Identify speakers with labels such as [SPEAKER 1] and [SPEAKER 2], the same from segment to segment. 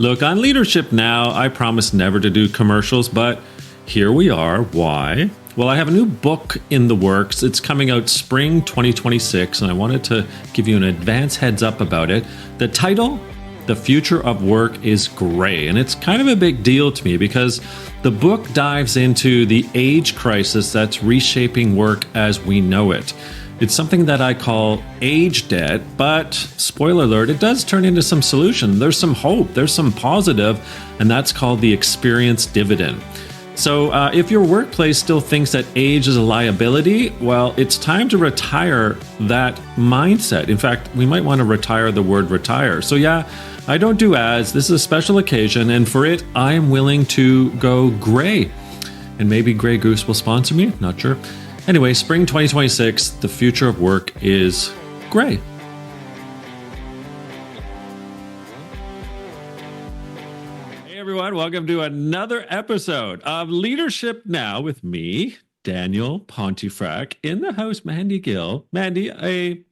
[SPEAKER 1] Look, on Leadership Now, I promised never to do commercials, but here we are. Why? Well, I have a new book in the works. It's coming out spring 2026, and I wanted to give you an advance heads up about it. The title, The Future of Work is Gray, and it's kind of a big deal to me because the book dives into the age crisis that's reshaping work as we know it. It's something that I call age debt, but spoiler alert, it does turn into some solution. There's some hope, there's some positive, and that's called the experience dividend. So if your workplace still thinks that age is a liability, well, it's time to retire that mindset. In fact, we might want to retire the word retire. So yeah, I don't do ads. This is a special occasion, and for it, I am willing to go gray. And maybe Grey Goose will sponsor me, not sure. Anyway, spring 2026, the future of work is gray. Hey everyone, welcome to another episode of Leadership Now with me, Daniel Pontefract, in the house, Mandy Gill. Mandy, a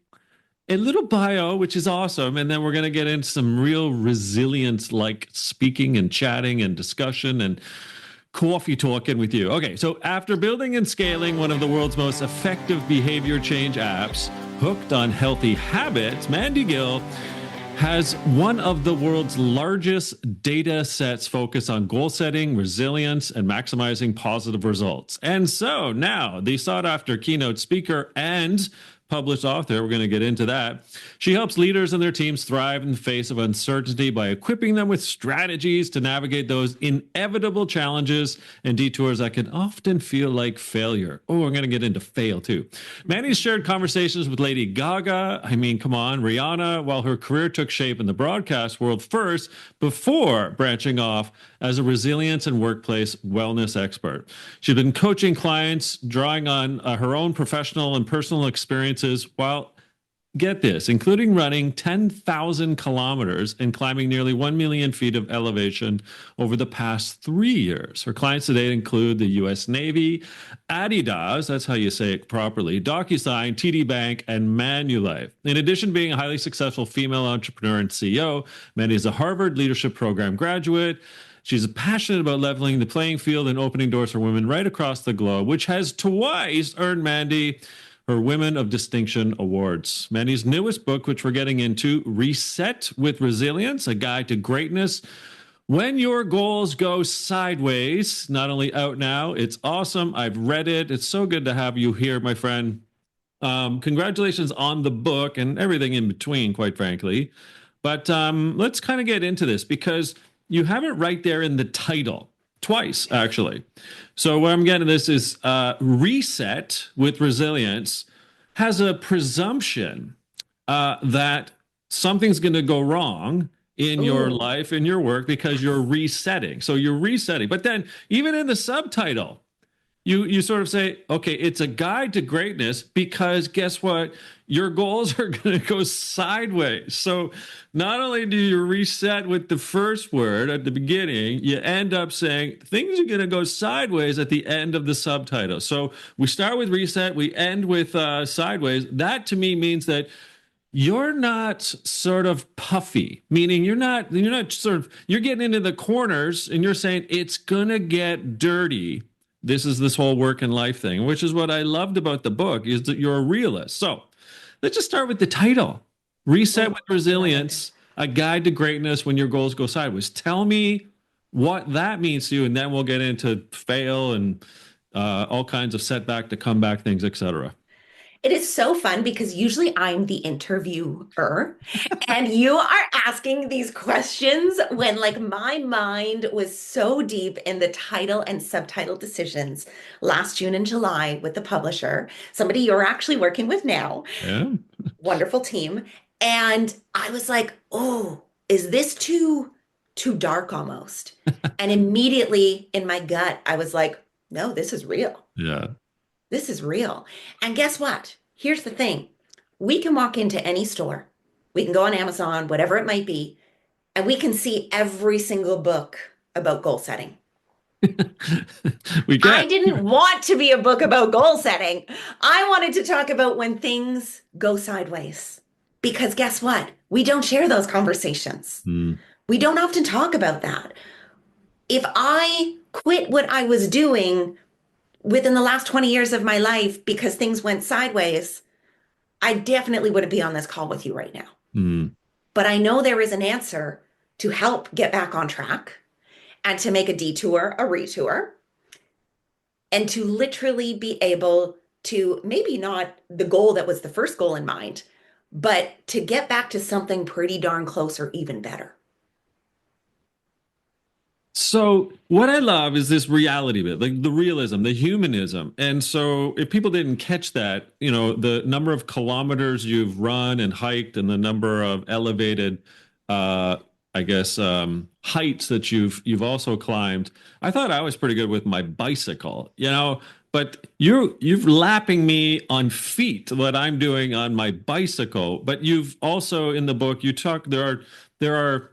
[SPEAKER 1] little bio, which is awesome, and then we're going to get into some real resilience like speaking and chatting and discussion and coffee talking with you. Okay, so after building and scaling one of the world's most effective behavior change apps, hooked on healthy habits, Mandy Gill has one of the world's largest data sets focused on goal setting, resilience, and maximizing positive results. And so now the sought after keynote speaker and published author, we're going to get into that. She helps leaders and their teams thrive in the face of uncertainty by equipping them with strategies to navigate those inevitable challenges and detours that can often feel like failure. Oh, we're going to get into fail too. Mandy's shared conversations with Lady Gaga, Rihanna, while her career took shape in the broadcast world first before branching off as a resilience and workplace wellness expert. She's been coaching clients, drawing on her own professional and personal experiences while, get this, including running 10,000 kilometers and climbing nearly 1 million feet of elevation over the past 3 years. Her clients today include the U.S. Navy, Adidas, that's how you say it properly, DocuSign, TD Bank, and Manulife. In addition to being a highly successful female entrepreneur and CEO, Mandy is a Harvard Leadership Program graduate. She's passionate about leveling the playing field and opening doors for women right across the globe, which has twice earned Mandy her Women of Distinction Awards. Mandy's newest book, which we're getting into, Reset with Resilience, A Guide to Greatness When Your Goals Go Sideways, not only out now, it's awesome. I've read it. It's so good to have you here, my friend. Congratulations on the book and everything in between, quite frankly. But let's kind of get into this because you have it right there in the title. Twice, actually. So what I'm getting at this is Reset with Resilience has a presumption that something's going to go wrong in your life, in your work, because you're resetting. So you're resetting. But then even in the subtitle, you sort of say, okay, it's a guide to greatness because guess what? Your goals are going to go sideways. So not only do you reset with the first word at the beginning, you end up saying things are going to go sideways at the end of the subtitle. So we start with reset, we end with sideways. That to me means that you're not sort of puffy, meaning you're getting into the corners and you're saying it's going to get dirty. This whole work and life thing, which is what I loved about the book, is that you're a realist. So let's just start with the title, Reset with Resilience, A Guide to Greatness When Your Goals Go Sideways. Tell me what that means to you, and then we'll get into fail and all kinds of setback to comeback things, etc.
[SPEAKER 2] It is so fun because usually I'm the interviewer and you are asking these questions when like my mind was so deep in the title and subtitle decisions last June and July with the publisher, somebody you're actually working with now.
[SPEAKER 1] Yeah.
[SPEAKER 2] Wonderful team. And I was like, oh, is this too dark almost? And immediately in my gut, I was like, no, this is real.
[SPEAKER 1] Yeah.
[SPEAKER 2] This is real. And guess what? Here's the thing. We can walk into any store. We can go on Amazon, whatever it might be, and we can see every single book about goal setting. I didn't want to be a book about goal setting. I wanted to talk about when things go sideways. Because guess what? We don't share those conversations. We don't often talk about that. If I quit what I was doing within the last 20 years of my life because things went sideways, I definitely wouldn't be on this call with you right now.
[SPEAKER 1] Mm.
[SPEAKER 2] But I know there is an answer to help get back on track and to make a detour a retour and to literally be able to maybe not the goal that was the first goal in mind, but to get back to something pretty darn close or even better.
[SPEAKER 1] So what I love is this reality bit, like the realism, the humanism. And so if people didn't catch that, the number of kilometers you've run and hiked and the number of elevated uh I guess heights that you've also climbed. I thought I was pretty good with my bicycle, but you've lapping me on feet what I'm doing on my bicycle. But you've also in the book you talk there are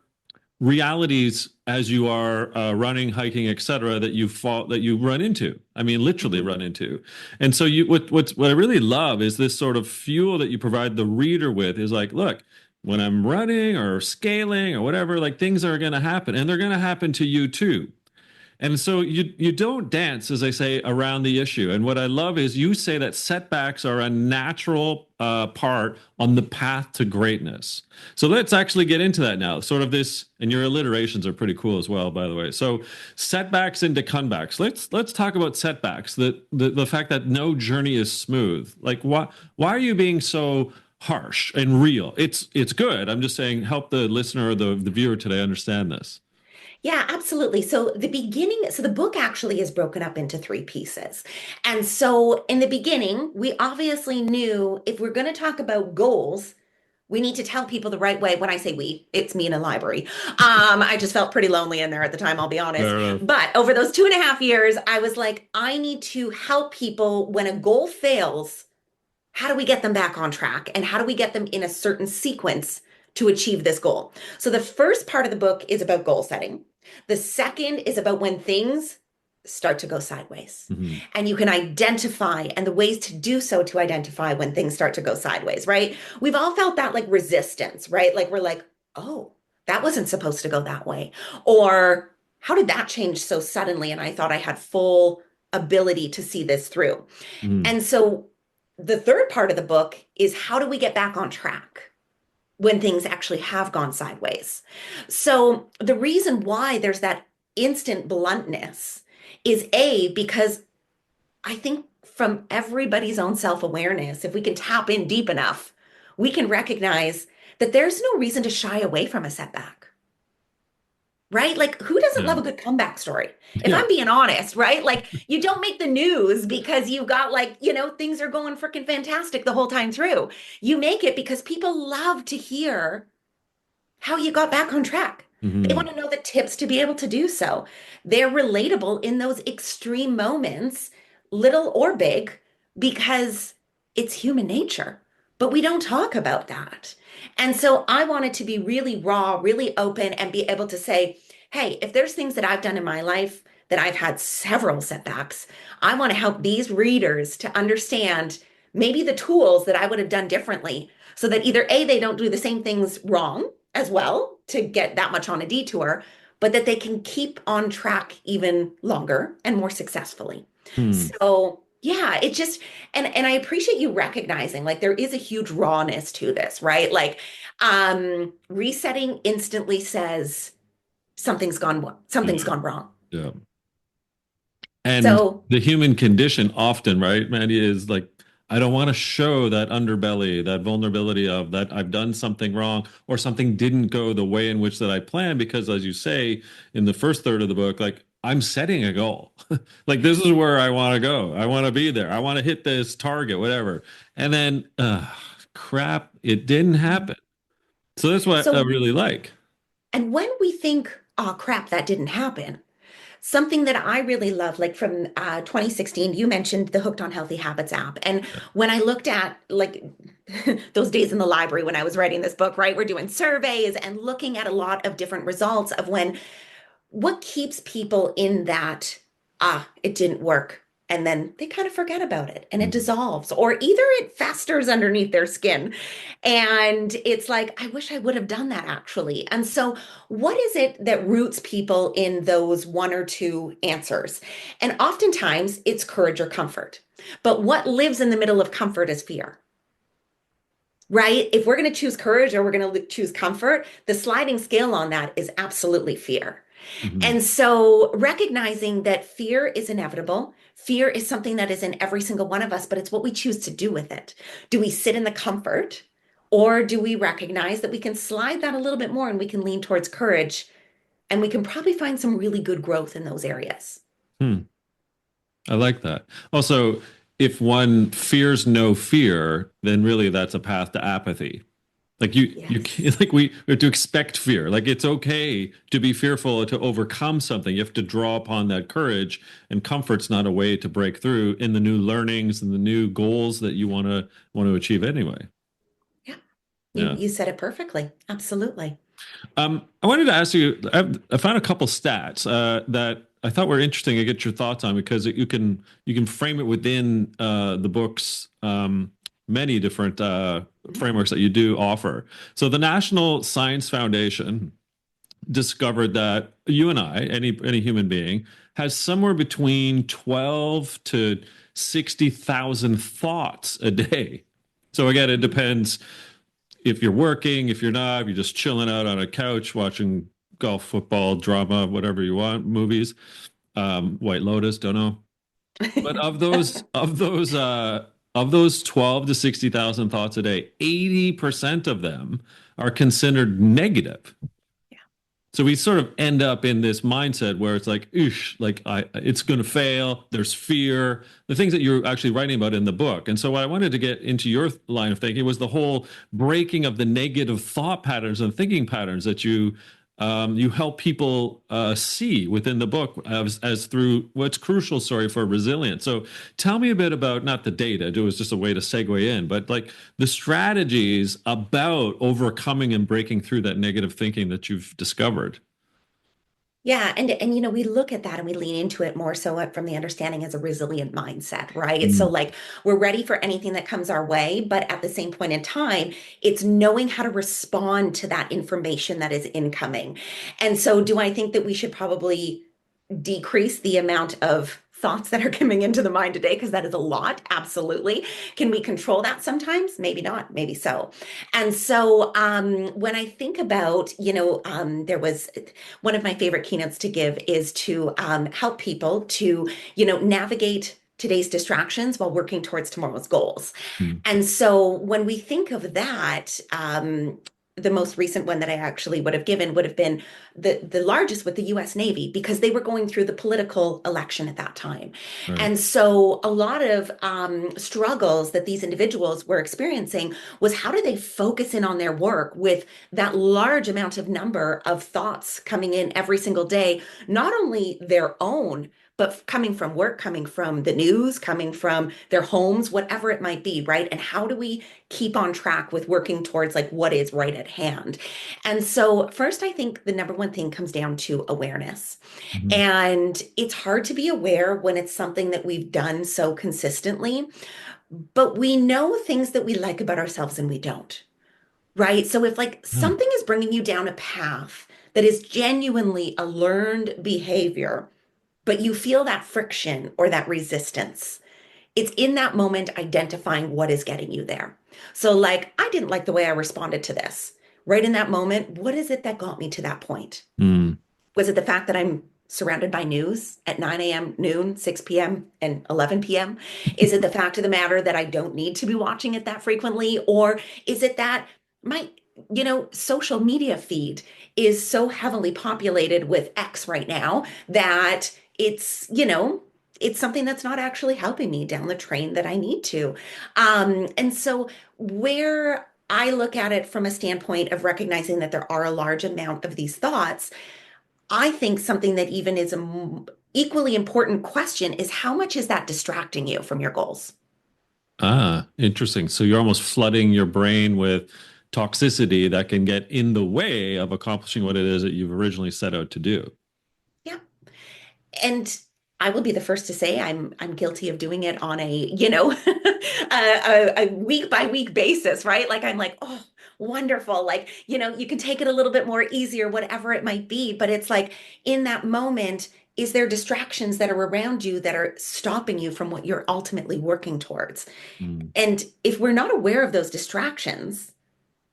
[SPEAKER 1] realities as you are running, hiking, etc., that you run into. I mean, literally
[SPEAKER 2] Mhm.
[SPEAKER 1] run into. And so what I really love is this sort of fuel that you provide the reader with is like, look, when I'm running or scaling or whatever, like things are going to happen, and they're going to happen to you too. And so you don't dance, as I say, around the issue. And what I love is you say that setbacks are a natural part on the path to greatness. So let's actually get into that now. Sort of this, and your alliterations are pretty cool as well, by the way. So setbacks into comebacks. Let's talk about setbacks. The fact that no journey is smooth. Like why are you being so harsh and real? It's good. I'm just saying, help the listener or the viewer today understand this.
[SPEAKER 2] Yeah, absolutely. So the book actually is broken up into three pieces. And so in the beginning, we obviously knew if we're going to talk about goals, we need to tell people the right way. When I say we, it's me in a library. I just felt pretty lonely in there at the time, I'll be honest.
[SPEAKER 1] Fair enough.
[SPEAKER 2] But over those 2.5 years, I was like, I need to help people when a goal fails. How do we get them back on track? And how do we get them in a certain sequence to achieve this goal? So the first part of the book is about goal setting. The second is about when things start to go sideways.
[SPEAKER 1] Mhm.
[SPEAKER 2] And you can identify and the ways to do so to identify when things start to go sideways, right? We've all felt that like resistance, right? Like we're like, oh, that wasn't supposed to go that way. Or how did that change so suddenly? And I thought I had full ability to see this through.
[SPEAKER 1] Mhm.
[SPEAKER 2] And so the third part of the book is how do we get back on track when things actually have gone sideways? So the reason why there's that instant bluntness is A, because I think from everybody's own self-awareness, if we can tap in deep enough, we can recognize that there's no reason to shy away from a setback. Right? Like, who doesn't
[SPEAKER 1] Yeah.
[SPEAKER 2] love a good comeback story? If
[SPEAKER 1] Yeah.
[SPEAKER 2] I'm being honest, right? Like, you don't make the news because you got like, things are going freaking fantastic the whole time through. You make it because people love to hear how you got back on track. They
[SPEAKER 1] Mhm.
[SPEAKER 2] want to know the tips to be able to do so. They're relatable in those extreme moments, little or big, because it's human nature. But we don't talk about that. And so I wanted to be really raw, really open, and be able to say, hey, if there's things that I've done in my life that I've had several setbacks, I want to help these readers to understand maybe the tools that I would have done differently so that either A, they don't do the same things wrong as well to get that much on a detour, but that they can keep on track even longer and more successfully.
[SPEAKER 1] Hmm.
[SPEAKER 2] So yeah, it just and I appreciate you recognizing like there is a huge rawness to this, right? Like resetting instantly says something's
[SPEAKER 1] Yeah.
[SPEAKER 2] gone wrong.
[SPEAKER 1] Yeah. And
[SPEAKER 2] So
[SPEAKER 1] the human condition often, right, Mandy, is like, I don't want to show that underbelly, that vulnerability of that I've done something wrong or something didn't go the way in which that I planned. Because as you say in the first third of the book, like I'm setting a goal. Like this is where I want to go. I want to be there. I want to hit this target, whatever. And then crap, it didn't happen. So that's what I
[SPEAKER 2] so
[SPEAKER 1] really like.
[SPEAKER 2] and when we think, oh crap, that didn't happen. Something that I really love, like from 2016, you mentioned the Hooked on Healthy Habits app. And when I looked at like those days in the library when I was writing this book, right, we're doing surveys and looking at a lot of different results of what keeps people in that, it didn't work. and then they kind of forget about it and it
[SPEAKER 1] Mm.
[SPEAKER 2] dissolves, or either it festers underneath their skin. And it's like, I wish I would have done that actually. And so, what is it that roots people in those one or two answers? And oftentimes it's courage or comfort. But what lives in the middle of comfort is fear, right? If we're going to choose courage or we're going to choose comfort, the sliding scale on that is absolutely fear.
[SPEAKER 1] Mhm.
[SPEAKER 2] And so recognizing that fear is inevitable, fear is something that is in every single one of us, but it's what we choose to do with it. Do we sit in the comfort, or do we recognize that we can slide that a little bit more and we can lean towards courage, and we can probably find some really good growth in those areas?
[SPEAKER 1] Hmm. I like that. Also, if one fears no fear, then really that's a path to apathy. Like you
[SPEAKER 2] Yes.
[SPEAKER 1] can't, like we have to expect fear. Like it's okay to be fearful to overcome something. You have to draw upon that courage, and comfort's not a way to break through in the new learnings and the new goals that you want to achieve anyway.
[SPEAKER 2] Yeah. You
[SPEAKER 1] Yeah.
[SPEAKER 2] you said it perfectly. Absolutely.
[SPEAKER 1] I wanted to ask you. I found a couple stats that I thought were interesting to get your thoughts on because you can frame it within the book's many different frameworks that you do offer. So the National Science Foundation discovered that you and I, any human being, has somewhere between 12 to 60,000 thoughts a day. So again, it depends if you're working, if you're not, if you're just chilling out on a couch watching golf, football, drama, whatever you want, movies, White Lotus, don't know. But of those 12 to 60,000 thoughts a day, 80% of them are considered negative.
[SPEAKER 2] Yeah.
[SPEAKER 1] So we sort of end up in this mindset where it's like, oosh, like it's going to fail. There's fear, the things that you're actually writing about in the book. And so what I wanted to get into your line of thinking was the whole breaking of the negative thought patterns and thinking patterns that you help people see within the book as through what's crucial, sorry, for resilience. So tell me a bit about not the data, it was just a way to segue in, but like the strategies about overcoming and breaking through that negative thinking that you've discovered.
[SPEAKER 2] Yeah, and we look at that and we lean into it more so from the understanding as a resilient mindset, right? So
[SPEAKER 1] Mm.
[SPEAKER 2] like we're ready for anything that comes our way, but at the same point in time, it's knowing how to respond to that information that is incoming. And so do I think that we should probably decrease the amount of thoughts that are coming into the mind today? Because that is a lot. Absolutely. Can we control that sometimes? Maybe not, maybe so. And so when I think about, there was one of my favorite keynotes to give is to help people to, navigate today's distractions while working towards tomorrow's goals.
[SPEAKER 1] Mm.
[SPEAKER 2] And so when we think of that, the most recent one that I actually would have given would have been the largest with the US Navy, because they were going through the political election at that time.
[SPEAKER 1] Right.
[SPEAKER 2] And so a lot of struggles that these individuals were experiencing was, how do they focus in on their work with that large amount of number of thoughts coming in every single day, not only their own, but coming from work, coming from the news, coming from their homes, whatever it might be, right? And how do we keep on track with working towards like what is right at hand? And so, first, I think the number one thing comes down to awareness.
[SPEAKER 1] Mhm.
[SPEAKER 2] And it's hard to be aware when it's something that we've done so consistently, but we know things that we like about ourselves and we don't, right? So, if like
[SPEAKER 1] Yeah.
[SPEAKER 2] something is bringing you down a path that is genuinely a learned behavior, but you feel that friction or that resistance, it's in that moment identifying what is getting you there. So, like, I didn't like the way I responded to this. Right in that moment, what is it that got me to that point?
[SPEAKER 1] Mm.
[SPEAKER 2] Was it the fact that I'm surrounded by news at 9 a.m., noon, 6 p.m., and 11 p.m.? Is it the fact of the matter that I don't need to be watching it that frequently? Or is it that my, social media feed is so heavily populated with X right now that it's something that's not actually helping me down the train that I need to. And so where I look at it from a standpoint of recognizing that there are a large amount of these thoughts, I think something that even is equally important question is, how much is that distracting you from your goals?
[SPEAKER 1] Ah, interesting. So you're almost flooding your brain with toxicity that can get in the way of accomplishing what it is that you've originally set out to do.
[SPEAKER 2] Yeah. And I will be the first to say I'm guilty of doing it on a, a week by week basis, right? Like I'm like, oh, wonderful. Like, you can take it a little bit more easier, whatever it might be. But it's like in that moment, is there distractions that are around you that are stopping you from what you're ultimately working towards?
[SPEAKER 1] Mm,
[SPEAKER 2] And if we're not aware of those distractions,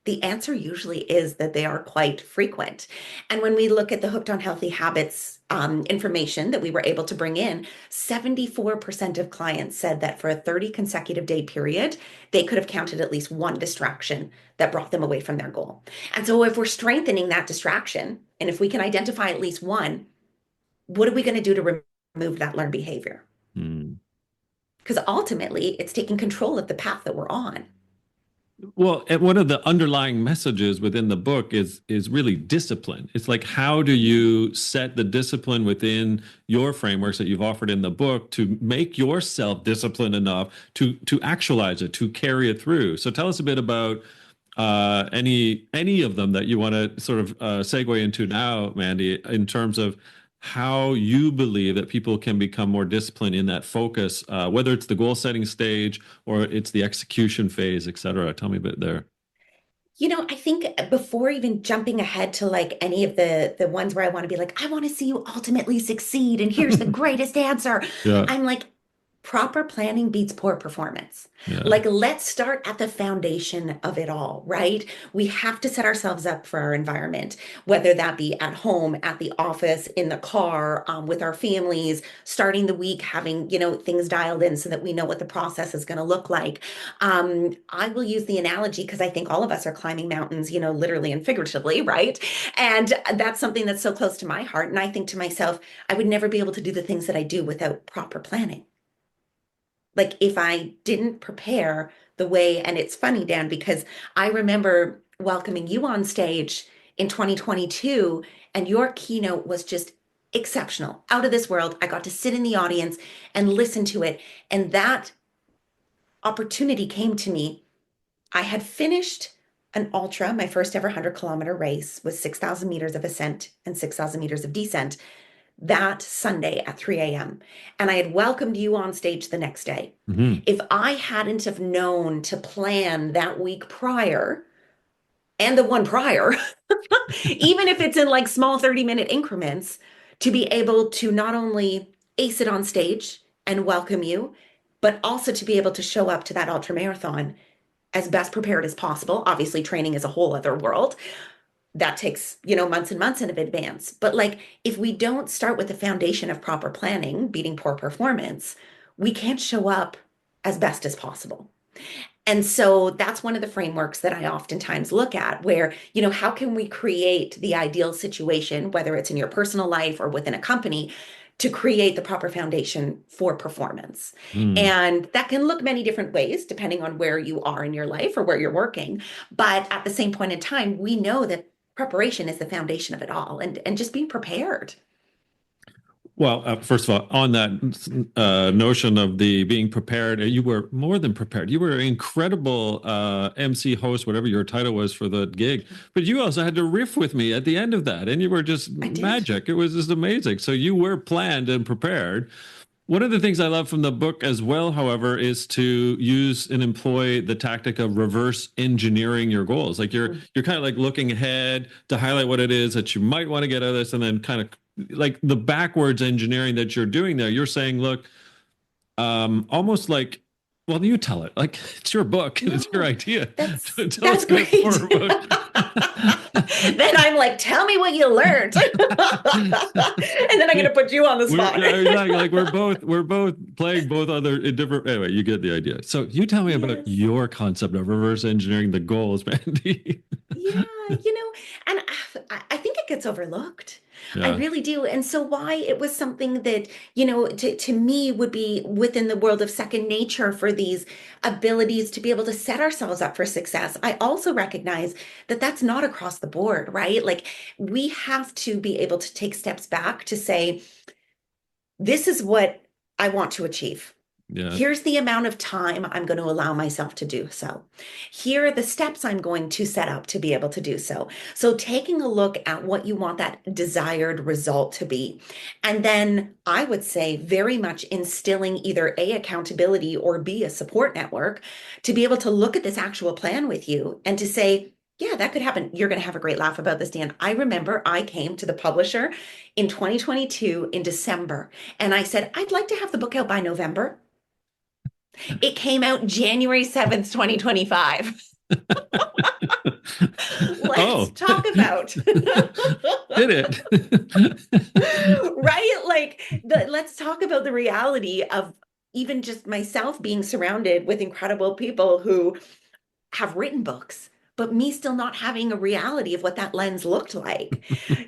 [SPEAKER 2] the answer usually is that they are quite frequent. And when we look at the Hooked on Healthy Habits information that we were able to bring in, 74% of clients said that for a 30 consecutive day period, they could have counted at least one distraction that brought them away from their goal. And so if we're strengthening that distraction, and if we can identify at least one, what are we going to do to remove that learned behavior?
[SPEAKER 1] mm.
[SPEAKER 2] Because ultimately, it's taking control of the path that we're on.
[SPEAKER 1] Well, and one of the underlying messages within the book is really discipline. It's like how do you set the discipline within your frameworks that you've offered in the book to make yourself disciplined enough to actualize it, to carry it through. So tell us a bit about any of them that you want to sort of segue into now, Mandy, in terms of how you believe that people can become more disciplined in that focus, whether it's the goal setting stage or it's the execution phase, et cetera. Tell me a bit there.
[SPEAKER 2] I think before even jumping ahead to like any of the ones where I want to be like, I want to see you ultimately succeed, and here's the greatest answer.
[SPEAKER 1] Yeah,
[SPEAKER 2] I'm like, proper planning beats poor performance.
[SPEAKER 1] yeah.
[SPEAKER 2] Like, let's start at the foundation of it all, right? We have to set ourselves up for our environment, whether that be at home, at the office, in the car, with our families, starting the week, having, things dialed in so that we know what the process is going to look like. I will use the analogy because I think all of us are climbing mountains, literally and figuratively, right? And that's something that's so close to my heart. And I think to myself, I would never be able to do the things that I do without proper planning. Like if I didn't prepare the way, and it's funny, Dan, because I remember welcoming you on stage in 2022, and your keynote was just exceptional, out of this world. I got to sit in the audience and listen to it. And that opportunity came to me. I had finished an ultra, my first ever 100-kilometer race with 6,000 meters of ascent and 6,000 meters of descent that Sunday at 3 a.m. And I had welcomed you on stage the next day.
[SPEAKER 1] Hmm.
[SPEAKER 2] If I hadn't have known to plan that week prior and the one prior, even if it's in like small 30-minute increments, to be able to not only ace it on stage and welcome you, but also to be able to show up to that ultra marathon as best prepared as possible. Obviously, training is a whole other world. That takes, months and months in advance. But like, if we don't start with the foundation of proper planning, beating poor performance, we can't show up as best as possible. And so that's one of the frameworks that I oftentimes look at where, how can we create the ideal situation, whether it's in your personal life or within a company, to create the proper foundation for performance.
[SPEAKER 1] Mm.
[SPEAKER 2] And that can look many different ways depending on where you are in your life or where you're working. But at the same point in time, we know that preparation is the foundation of it all and just being prepared.
[SPEAKER 1] Well, first of all, on that notion of the being prepared, you were more than prepared. You were an incredible MC host, whatever your title was for the gig. But you also had to riff with me at the end of that, and you were just
[SPEAKER 2] I did.
[SPEAKER 1] magic. It was just amazing. So you were planned and prepared. One of the things I love from the book as well, however, is to use and employ the tactic of reverse engineering your goals. Like you're kind of like looking ahead to highlight what it is that you might want to get out of this, and then kind of like the backwards engineering that you're doing there. You're saying, look, almost like, well, you tell it. Like it's your book and it's your
[SPEAKER 2] No,
[SPEAKER 1] idea.
[SPEAKER 2] that's
[SPEAKER 1] Tell us
[SPEAKER 2] that's
[SPEAKER 1] a bit
[SPEAKER 2] great.
[SPEAKER 1] more about.
[SPEAKER 2] Then I'm like, tell me what you learned. And then I'm going to put you on the
[SPEAKER 1] We're
[SPEAKER 2] spot.
[SPEAKER 1] yeah, exactly like we're both playing both other in different anyway, you get the idea. So you tell me about
[SPEAKER 2] Yes.
[SPEAKER 1] your concept of reverse engineering the goals, Mandy.
[SPEAKER 2] Yeah, and I think it gets overlooked. I
[SPEAKER 1] Yeah.
[SPEAKER 2] really do. And so why it was something that, to me would be within the world of second nature for these abilities to be able to set ourselves up for success. I also recognize that that's not across the board, right? Like we have to be able to take steps back to say, this is what I want to achieve.
[SPEAKER 1] Yeah.
[SPEAKER 2] Here's the amount of time I'm going to allow myself to do so. Here are the steps I'm going to set up to be able to do so. So, taking a look at what you want that desired result to be. And then I would say, very much instilling either A, accountability, or B, a support network to be able to look at this actual plan with you and to say, yeah, that could happen. You're going to have a great laugh about this, Dan. I remember I came to the publisher in 2022 in December, and I said, I'd like to have the book out by November. It came out January 7th, 2025. Let's
[SPEAKER 1] Oh,
[SPEAKER 2] talk about
[SPEAKER 1] did it?
[SPEAKER 2] right? Let's talk about the reality of even just myself being surrounded with incredible people who have written books, but me still not having a reality of what that lens looked like,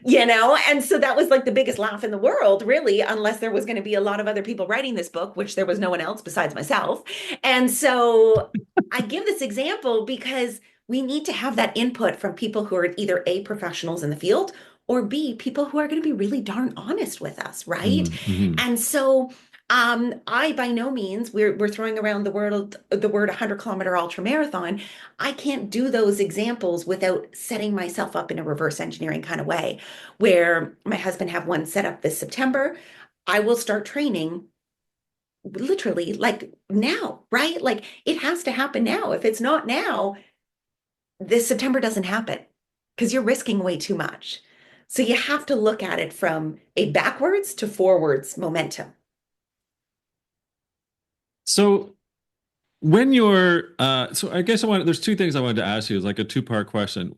[SPEAKER 2] you know? And so that was like the biggest laugh in the world, really, unless there was going to be a lot of other people writing this book, which there was no one else besides myself. And so I give this example because we need to have that input from people who are either A, professionals in the field, or B, people who are going to be really darn honest with us, right?
[SPEAKER 1] Mm-hmm.
[SPEAKER 2] And so I by no means we're throwing around the word 100-kilometer ultra marathon. I can't do those examples without setting myself up in a reverse engineering kind of way, where my husband have one set up this September. I will start training literally like now, right? Like it has to happen now. If it's not now, this September doesn't happen because you're risking way too much. So you have to look at it from a backwards to forwards momentum.
[SPEAKER 1] So when you're, so I guess there's two things I wanted to ask you. It's like a two-part question.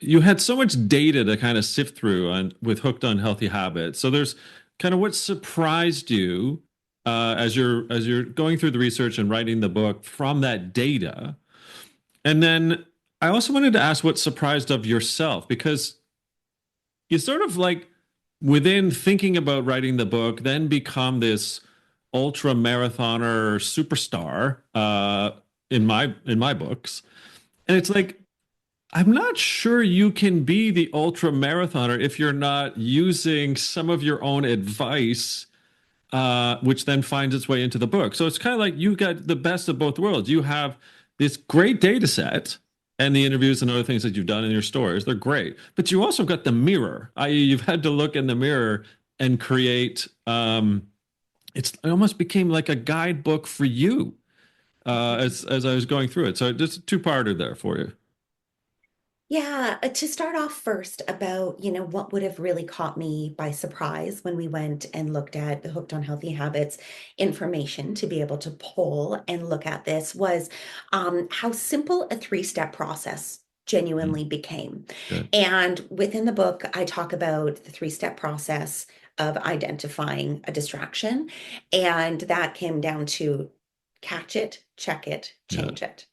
[SPEAKER 1] You had so much data to kind of sift through with Hooked on Healthy Habits. So there's kind of what surprised you as you're going through the research and writing the book from that data. And then I also wanted to ask what surprised of yourself, because you sort of like within thinking about writing the book, then become this ultra marathoner superstar in my books. And it's like I'm not sure you can be the ultra marathoner if you're not using some of your own advice, which then finds its way into the book. So it's kind of like you got the best of both worlds. You have this great data set and the interviews and other things that you've done in your stories. They're great. But you also got the mirror, i.e., you've had to look in the mirror and create. It almost became like a guidebook for you as I was going through it. So just a two-parter there for you.
[SPEAKER 2] Yeah, to start off first about, what would have really caught me by surprise when we went and looked at the Hooked on Healthy Habits information to be able to pull and look at this was how simple a three-step process
[SPEAKER 1] Mm,
[SPEAKER 2] genuinely became.
[SPEAKER 1] good.
[SPEAKER 2] And within the book, I talk about the three-step process of identifying a distraction, and that came down to catch it, check it,
[SPEAKER 1] Yeah.
[SPEAKER 2] change it.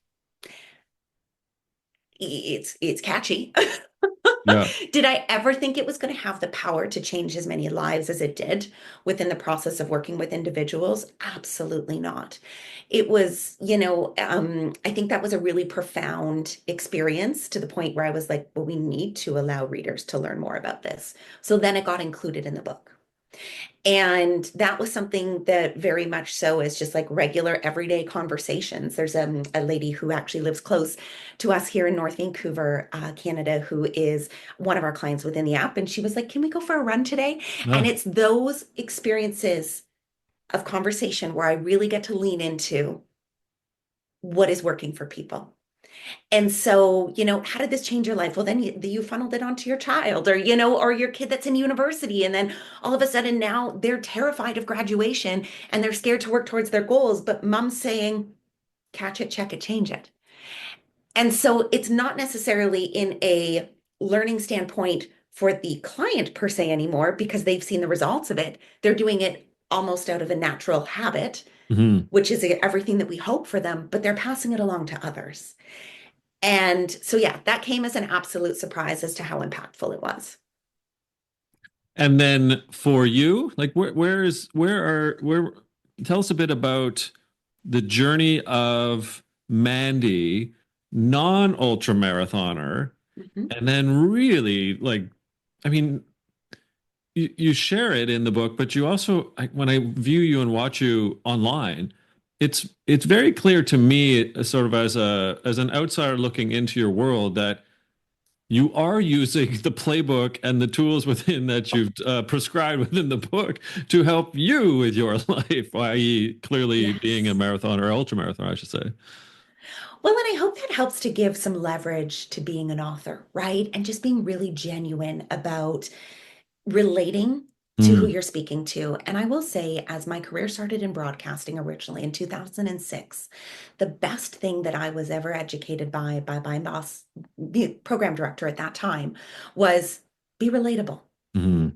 [SPEAKER 2] It's catchy.
[SPEAKER 1] Yeah.
[SPEAKER 2] Did I ever think it was going to have the power to change as many lives as it did within the process of working with individuals? Absolutely not. It was, I think that was a really profound experience to the point where I was like, well, we need to allow readers to learn more about this. So then it got included in the book. And that was something that very much so is just like regular everyday conversations. There's a lady who actually lives close to us here in North Vancouver, Canada, who is one of our clients within the app. And she was like, can we go for a run today? And
[SPEAKER 1] Ah,
[SPEAKER 2] it's those experiences of conversation where I really get to lean into what is working for people. And so, how did this change your life? Well, then you funneled it onto your child or your kid that's in university. And then all of a sudden now they're terrified of graduation and they're scared to work towards their goals. But mom's saying, catch it, check it, change it. And so it's not necessarily in a learning standpoint for the client per se anymore because they've seen the results of it. They're doing it almost out of a natural habit,
[SPEAKER 1] mhm.
[SPEAKER 2] which is everything that we hope for them, but they're passing it along to others. And so, yeah, that came as an absolute surprise as to how impactful it was.
[SPEAKER 1] And then for you, like where tell us a bit about the journey of Mandy, non-ultra marathoner,
[SPEAKER 2] Mhm.
[SPEAKER 1] and then really like I mean, you share it in the book, but you also, when I view you and watch you online, it's very clear to me, sort of as an outsider looking into your world, that you are using the playbook and the tools within that you've prescribed within the book to help you with your life, i.e., clearly being a
[SPEAKER 2] Yes.
[SPEAKER 1] marathon or ultra marathon, I should say.
[SPEAKER 2] Well, and I hope that helps to give some leverage to being an author, right? And just being really genuine about relating to who
[SPEAKER 1] Mm,
[SPEAKER 2] you're speaking to. And I will say, as my career started in broadcasting originally in 2006, the best thing that I was ever educated by my boss, the program director at that time, was be relatable.
[SPEAKER 1] mm,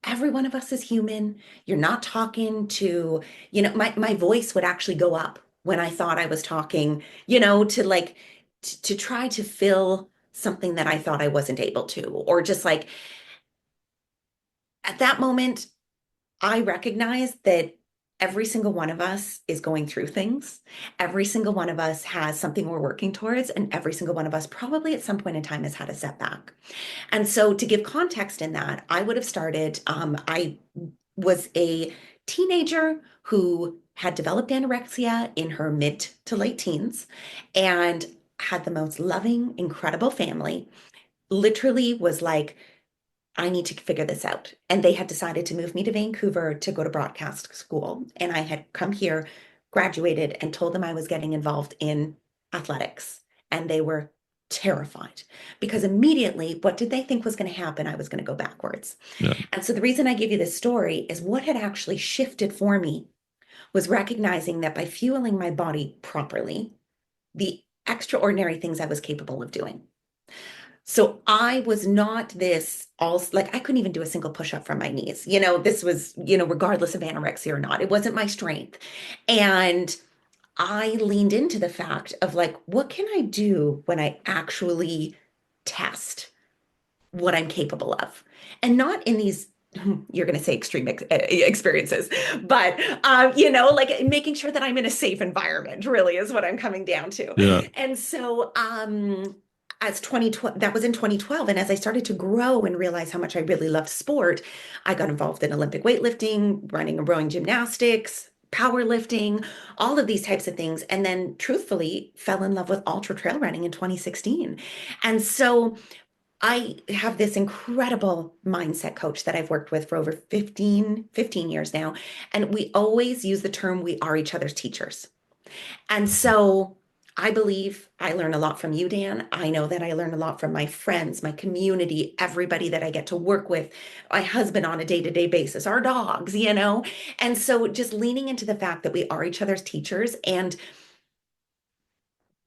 [SPEAKER 2] Every one of us is human. You're not talking to, my voice would actually go up when I thought I was talking, to like to try to fill something that I thought I wasn't able to, or just like at that moment, I recognize that every single one of us is going through things. Every single one of us has something we're working towards, and every single one of us probably at some point in time has had a setback. And so, to give context in that, I would have started, I was a teenager who had developed anorexia in her mid to late teens and had the most loving, incredible family. Literally was like, I need to figure this out. And they had decided to move me to Vancouver to go to broadcast school. And I had come here, graduated, and told them I was getting involved in athletics. And they were terrified because immediately, what did they think was going to happen? I was going to go backwards.
[SPEAKER 1] yeah.
[SPEAKER 2] And so the reason I give you this story is what had actually shifted for me was recognizing that by fueling my body properly, the extraordinary things I was capable of doing. So I was not this all like I couldn't even do a single push up from my knees. This was, regardless of anorexia or not, it wasn't my strength. And I leaned into the fact of like, what can I do when I actually test what I'm capable of? And not in these, you're going to say extreme experiences, but, like making sure that I'm in a safe environment really is what I'm coming down to.
[SPEAKER 1] Yeah.
[SPEAKER 2] And so, as 2012, that was in 2012. And as I started to grow and realize how much I really loved sport, I got involved in Olympic weightlifting, running and rowing gymnastics, powerlifting, all of these types of things. And then truthfully fell in love with ultra trail running in 2016. And so I have this incredible mindset coach that I've worked with for over 15 years now. And we always use the term we are each other's teachers. And so I believe I learn a lot from you, Dan. I know that I learn a lot from my friends, my community, everybody that I get to work with, my husband on a day-to-day basis, our dogs. And so just leaning into the fact that we are each other's teachers and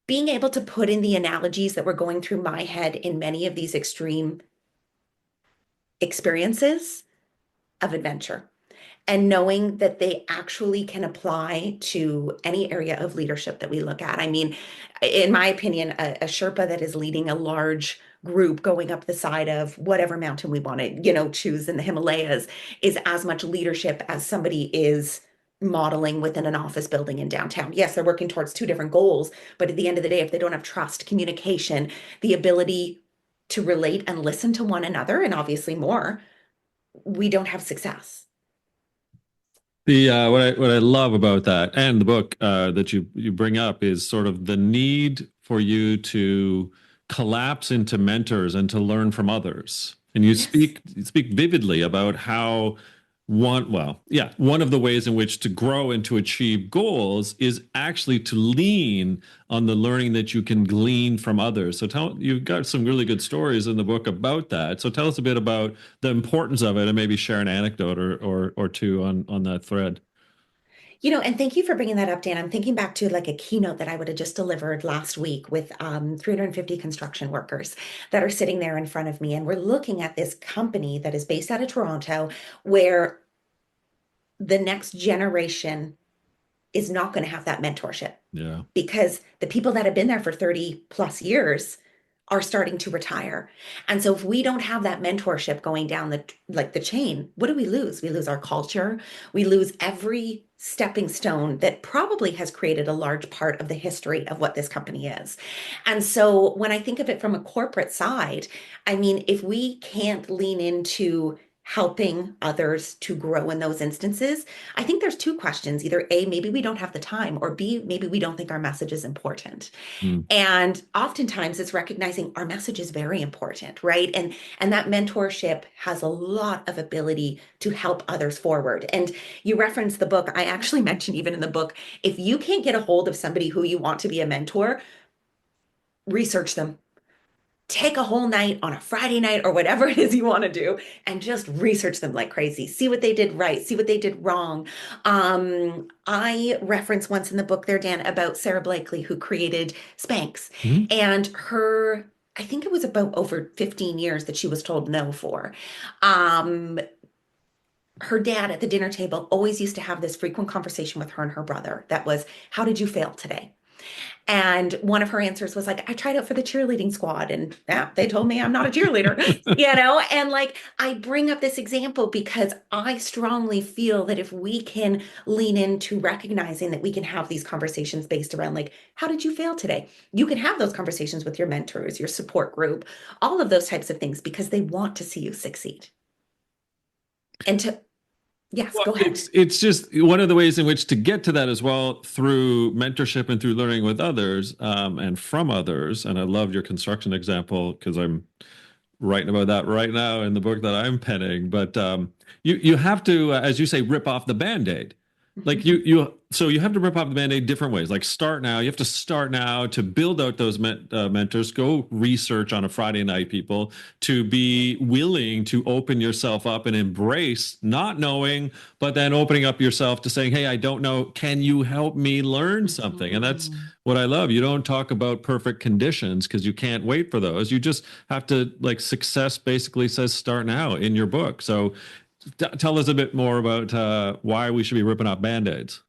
[SPEAKER 2] being able to put in the analogies that were going through my head in many of these extreme experiences of adventure and knowing that they actually can apply to any area of leadership that we look at. I mean, in my opinion, a Sherpa that is leading a large group going up the side of whatever mountain we want to, choose in the Himalayas is as much leadership as somebody is modeling within an office building in downtown. Yes, they're working towards two different goals, but at the end of the day, if they don't have trust, communication, the ability to relate and listen to one another, and obviously more, we don't have success.
[SPEAKER 1] The what I love about that and the book that you bring up is sort of the need for you to collapse into mentors and to learn from others. And
[SPEAKER 2] Yes.
[SPEAKER 1] you speak vividly about how one of the ways in which to grow and to achieve goals is actually to lean on the learning that you can glean from others. So you've got some really good stories in the book about that. So tell us a bit about the importance of it and maybe share an anecdote or two on that thread.
[SPEAKER 2] And thank you for bringing that up, Dan. I'm thinking back to like a keynote that I would have just delivered last week with 350 construction workers that are sitting there in front of me. And we're looking at this company that is based out of Toronto, where the next generation is not going to have that mentorship
[SPEAKER 1] Yeah.
[SPEAKER 2] because the people that have been there for 30 plus years are starting to retire. And so if we don't have that mentorship going down the chain, what do we lose? We lose our culture. We lose every stepping stone that probably has created a large part of the history of what this company is. And so when I think of it from a corporate side, I mean, if we can't lean into helping others to grow in those instances, I think there's two questions. Either A, maybe we don't have the time, or B, maybe we don't think our message is important.
[SPEAKER 1] Mm.
[SPEAKER 2] And oftentimes it's recognizing our message is very important, right? And that mentorship has a lot of ability to help others forward. And you referenced the book. I actually mentioned even in the book, if you can't get a hold of somebody who you want to be a mentor, research them. Take a whole night on a Friday night or whatever it is you want to do and just research them like crazy. See what they did right, see what they did wrong. I reference once in the book there, Dan, about Sarah Blakely, who created Spanx,
[SPEAKER 1] Mhm.
[SPEAKER 2] and her, I think it was about over 15 years that she was told no for. Um, Her dad at the dinner table always used to have this frequent conversation with her and her brother that was, how did you fail today? And one of her answers was like, I tried out for the cheerleading squad and yeah, they told me I'm not a cheerleader, And like, I bring up this example because I strongly feel that if we can lean into recognizing that we can have these conversations based around like, how did you fail today? You can have those conversations with your mentors, your support group, all of those types of things because they want to see you succeed. And to, yes,
[SPEAKER 1] Well,
[SPEAKER 2] go ahead.
[SPEAKER 1] it's just one of the ways in which to get to that as well through mentorship and through learning with others and from others. And I love your construction example because I'm writing about that right now in the book that I'm penning. But you have to, as you say, rip off the Band-Aid. Like so you have to rip off the Band-Aid different ways. Like start now. You have to start now to build out those mentors. Go research on a Friday night, people, to be willing to open yourself up and embrace not knowing, but then opening up yourself to saying, "Hey, I don't know. Can you help me learn something?" And that's
[SPEAKER 2] Mhm.
[SPEAKER 1] what I love. You don't talk about perfect conditions because you can't wait for those. You just have to, like, success basically says start now in your book. So tell us a bit more about why we should be ripping off band-aids.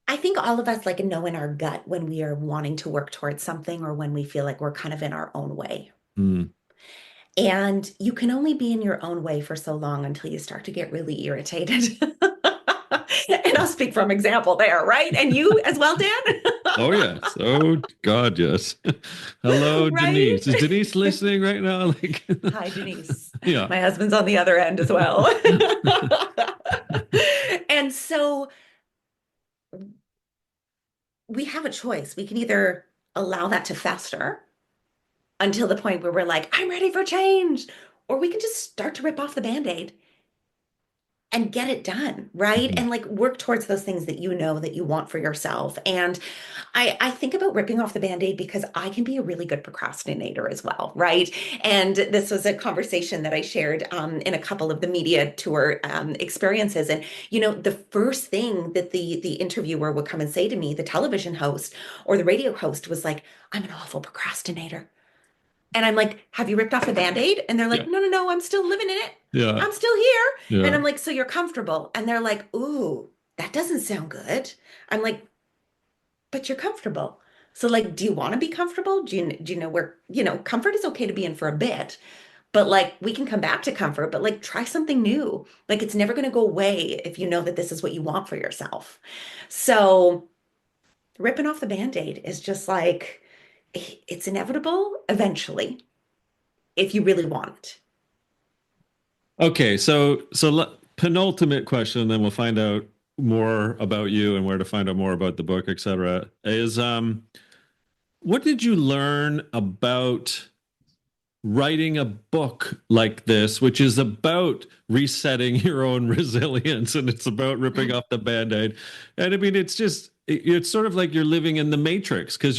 [SPEAKER 2] I think all of us like know in our gut when we are wanting to work towards something or when we feel like we're kind of in our own way.
[SPEAKER 1] Mm.
[SPEAKER 2] And you can only be in your own way for so long until you start to get really irritated. And I'll speak from example there, right? And you as well, Dan?
[SPEAKER 1] Oh yes. Oh God, yes. Hello,
[SPEAKER 2] Right?
[SPEAKER 1] Denise. Is Denise listening right now? Like,
[SPEAKER 2] Hi, Denise.
[SPEAKER 1] yeah.
[SPEAKER 2] My husband's on the other end as well. And so we have a choice. We can either allow that to fester until the point where we're like, I'm ready for change. Or we can just start to rip off the band-aid and get it done, right?
[SPEAKER 1] Mhm.
[SPEAKER 2] And like work towards those things that you know that you want for yourself. And I think about ripping off the band-aid because I can be a really good procrastinator as well, right? And this was a conversation that I shared in a couple of the media tour experiences. And the first thing that the interviewer would come and say to me, the television host or the radio host, was like, I'm an awful procrastinator. And I'm like, have you ripped off the Band-Aid? And they're
[SPEAKER 1] Yeah.
[SPEAKER 2] like, no, no, no, I'm still living in it.
[SPEAKER 1] Yeah.
[SPEAKER 2] I'm still here. And
[SPEAKER 1] Yeah.
[SPEAKER 2] I'm like, so you're comfortable. And they're like, ooh, that doesn't sound good. I'm like, but you're comfortable. So like, do you want to be comfortable? Do you know where, comfort is okay to be in for a bit, but like we can come back to comfort, but like try something new. Like it's never going to go away if you know that this is what you want for yourself. So ripping off the Band-Aid is just like, it's inevitable eventually if you really want it.
[SPEAKER 1] Okay, penultimate question, then we'll find out more about you and where to find out more about the book, etc. Is what did you learn about writing a book like this, which is about resetting your own resilience and it's about ripping off the band-aid? And I mean, it's sort of like you're living in the matrix because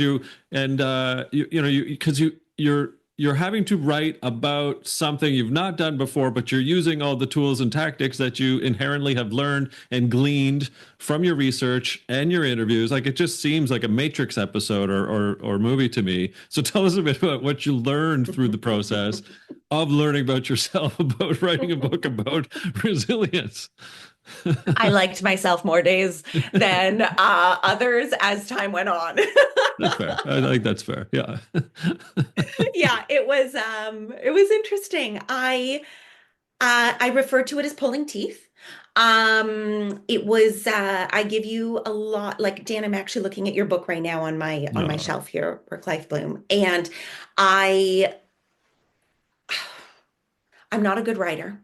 [SPEAKER 1] you're having to write about something you've not done before, but you're using all the tools and tactics that you inherently have learned and gleaned from your research and your interviews. Like it just seems like a Matrix episode or movie to me. So tell us a bit about what you learned through the process of learning about yourself, about writing a book about resilience.
[SPEAKER 2] I liked myself more days than others as time went on.
[SPEAKER 1] That's fair. I think that's fair. Yeah.
[SPEAKER 2] Yeah, it was interesting. I refer to it as pulling teeth. It was I give you a lot, like Dan, I'm actually looking at your book right now on my
[SPEAKER 1] No.
[SPEAKER 2] shelf here, Work Life Bloom. And I I'm not a good writer.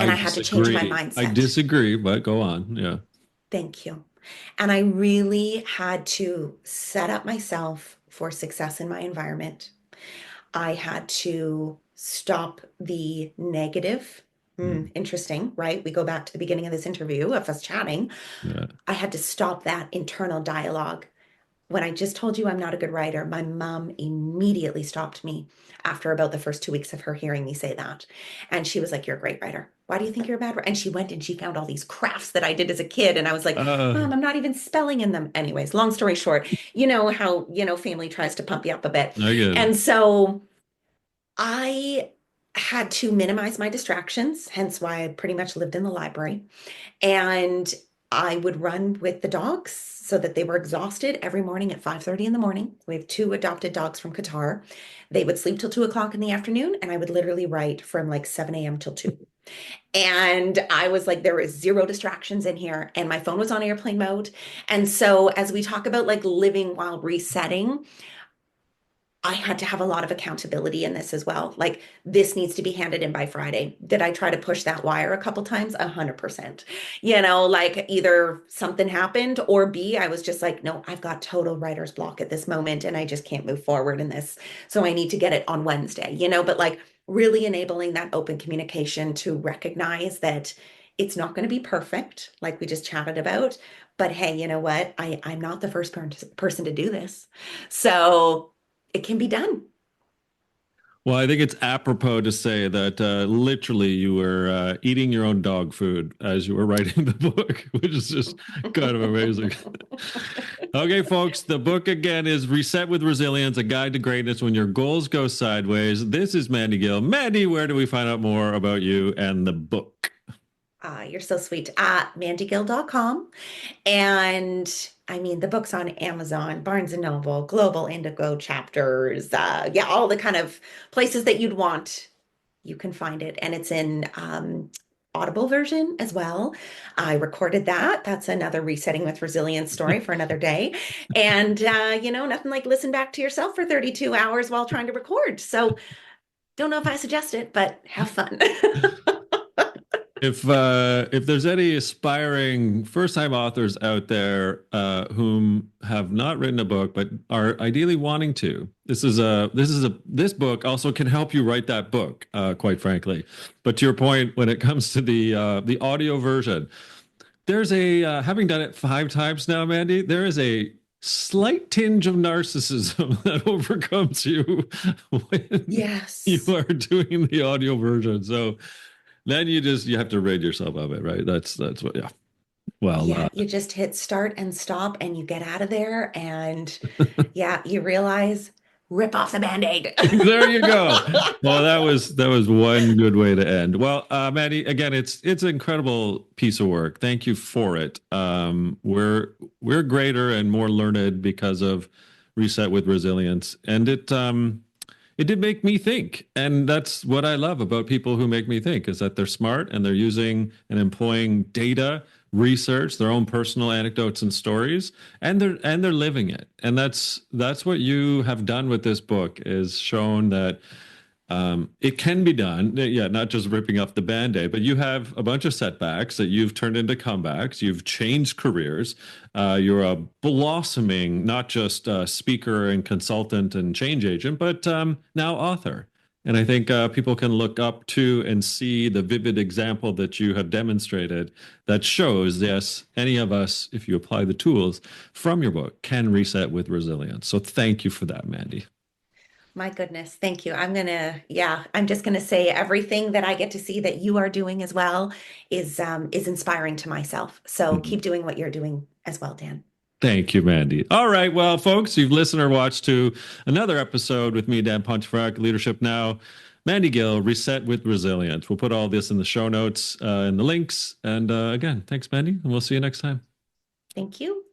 [SPEAKER 2] And
[SPEAKER 1] I
[SPEAKER 2] I had to change my
[SPEAKER 1] disagree. I
[SPEAKER 2] mindset.
[SPEAKER 1] disagree, but go on. Yeah.
[SPEAKER 2] Thank you. And I really had to set up myself for success in my environment. I had to stop the negative.
[SPEAKER 1] Mm,
[SPEAKER 2] Interesting, right? We go back to the beginning of this interview of us chatting.
[SPEAKER 1] yeah.
[SPEAKER 2] I had to stop that internal dialogue. When I just told you I'm not a good writer, my mom immediately stopped me after about the first 2 weeks of her hearing me say that. And she was like, "You're a great writer. Why do you think you're a bad writer?" And she went and she found all these crafts that I did as a kid. And I was like,
[SPEAKER 1] Uh,
[SPEAKER 2] "Mom, I'm not even spelling in them." Anyways, long story short, you know how, family tries to pump you up a bit.
[SPEAKER 1] I get it.
[SPEAKER 2] And so I had to minimize my distractions, hence why I pretty much lived in the library. And I would run with the dogs so that they were exhausted every morning at 5:30 in the morning. We have two adopted dogs from Qatar. They would sleep till 2 o'clock in the afternoon, and I would literally write from like 7 a.m. till 2. And I was like, there was zero distractions in here, and my phone was on airplane mode. And so, as we talk about like living while resetting, I had to have a lot of accountability in this as well. Like, this needs to be handed in by Friday. Did I try to push that wire a couple times? 100%. Like either something happened, or B, I was just like, no, I've got total writer's block at this moment and I just can't move forward in this. So I need to get it on Wednesday, but like really enabling that open communication to recognize that it's not going to be perfect, like we just chatted about. But hey, you know what? I'm not the first person to do this. So it can be done.
[SPEAKER 1] Well, I think it's apropos to say that literally you were eating your own dog food as you were writing the book, which is just kind of amazing. Okay, folks, the book again is Reset with Resilience, A Guide to Greatness When Your Goals Go Sideways. This is Mandy Gill. Mandy, where do we find out more about you and the book?
[SPEAKER 2] You're so sweet. Mandygill.com. And I mean, the book's on Amazon, Barnes and Noble, Global Indigo chapters. Yeah, all the kind of places that you'd want, you can find it. And it's in Audible version as well. I recorded that. That's another resetting with resilience story for another day. And, nothing like listen back to yourself for 32 hours while trying to record. So don't know if I suggest it, but have fun.
[SPEAKER 1] If there's any aspiring first-time authors out there whom have not written a book but are ideally wanting to, this book also can help you write that book, quite frankly. But to your point, when it comes to the audio version, there's having done it 5 times now, Mandy, there is a slight tinge of narcissism that overcomes you when you
[SPEAKER 2] Yes.
[SPEAKER 1] are doing the audio version. So then you have to rid yourself of it, right? That's what, yeah. Well,
[SPEAKER 2] Yeah, you just hit start and stop and you get out of there. And yeah, you realize rip off the band-aid.
[SPEAKER 1] there you go. Well, that was one good way to end. Well, Maddie, again, it's an incredible piece of work. Thank you for it. We're greater and more learned because of Reset with Resilience, and it did make me think. And that's what I love about people who make me think, is that they're smart and they're using and employing data, research, their own personal anecdotes and stories, and they're living it. And that's what you have done with this book, is shown that it can be done. Yeah, not just ripping off the band-aid, but you have a bunch of setbacks that you've turned into comebacks. You've changed careers. You're a blossoming, not just speaker and consultant and change agent, but now author. And I think people can look up to and see the vivid example that you have demonstrated that shows, yes, any of us, if you apply the tools from your book, can reset with resilience. So thank you for that, Mandy.
[SPEAKER 2] My goodness, thank you. I'm just gonna say everything that I get to see that you are doing as well is inspiring to myself. So keep doing what you're doing as well, Dan.
[SPEAKER 1] Thank you, Mandy. All right. Well, folks, you've listened or watched to another episode with me, Dan Pontefract, Leadership Now. Mandy Gill, Reset with Resilience. We'll put all this in the show notes and the links. And again, thanks, Mandy. And we'll see you next time.
[SPEAKER 2] Thank you.